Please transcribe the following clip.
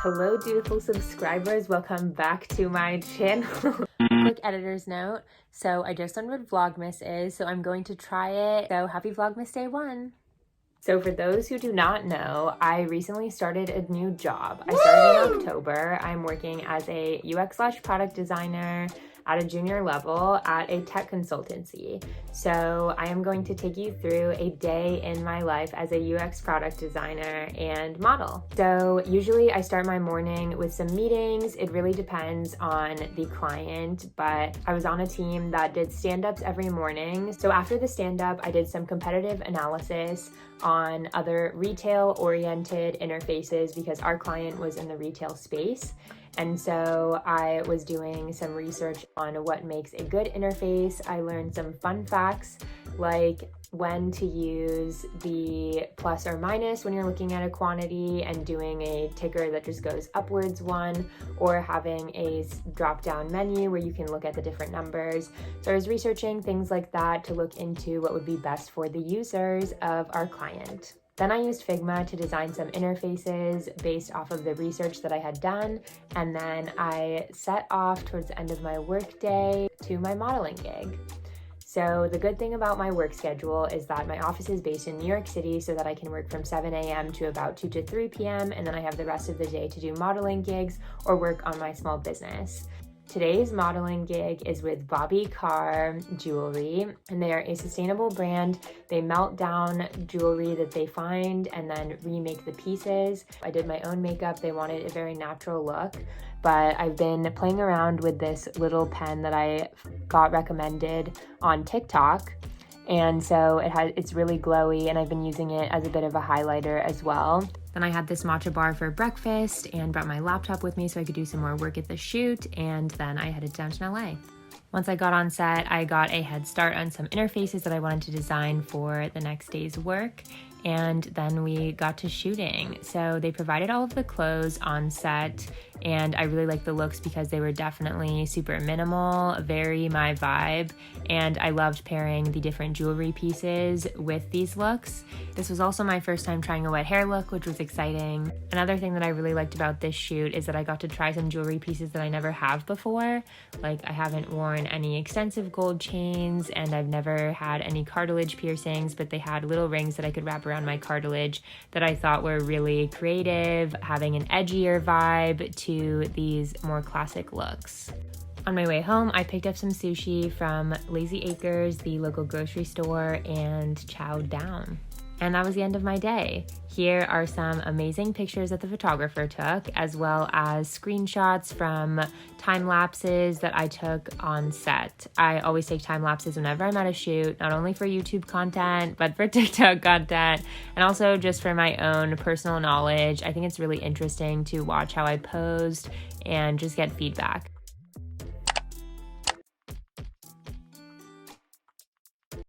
Hello beautiful subscribers, welcome back to my channel. Quick editor's note, so I just learned what VLOGMAS is, so I'm going to try it. So happy VLOGMAS day 1. So for those who do not know, I recently started a new job. I started in October. I'm working as a UX/product designer at a junior level at a tech consultancy. So I am going to take you through a day in my life as a UX product designer and model. So usually I start my morning with some meetings. It really depends on the client, but I was on a team that did stand-ups every morning. So after the stand-up, I did some competitive analysis on other retail-oriented interfaces because our client was in the retail space. And so I was doing some research on what makes a good interface. I learned some fun facts like when to use the plus or minus when you're looking at a quantity and doing a ticker that just goes upwards one, or having a drop-down menu where you can look at the different numbers. So I was researching things like that to look into what would be best for the users of our client. Then I used Figma to design some interfaces based off of the research that I had done, and then I set off towards the end of my workday to my modeling gig. So the good thing about my work schedule is that my office is based in New York City so that I can work from 7 a.m. to about 2 to 3 p.m. and then I have the rest of the day to do modeling gigs or work on my small business. Today's modeling gig is with Bobby Carr Jewelry, and they are a sustainable brand. They melt down jewelry that they find and then remake the pieces. I did my own makeup. They wanted a very natural look, but I've been playing around with this little pen that I got recommended on TikTok. And so it's really glowy, and I've been using it as a bit of a highlighter as well. Then I had this matcha bar for breakfast and brought my laptop with me so I could do some more work at the shoot, and then I headed down to LA. Once I got on set, I got a head start on some interfaces that I wanted to design for the next day's work, and then we got to shooting. So they provided all of the clothes on set, and I really liked the looks because they were definitely super minimal, very my vibe, and I loved pairing the different jewelry pieces with these looks. This was also my first time trying a wet hair look, which was exciting. Another thing that I really liked about this shoot is that I got to try some jewelry pieces that I never have before. Like, I haven't worn any extensive gold chains, and I've never had any cartilage piercings, but they had little rings that I could wrap around my cartilage that I thought were really creative, having an edgier vibe to these more classic looks. On my way home, I picked up some sushi from Lazy Acres, the local grocery store, and chowed down. And that was the end of my day. Here are some amazing pictures that the photographer took, as well as screenshots from time lapses that I took on set. I always take time lapses whenever I'm at a shoot, not only for YouTube content, but for TikTok content, and also just for my own personal knowledge. I think it's really interesting to watch how I posed and just get feedback.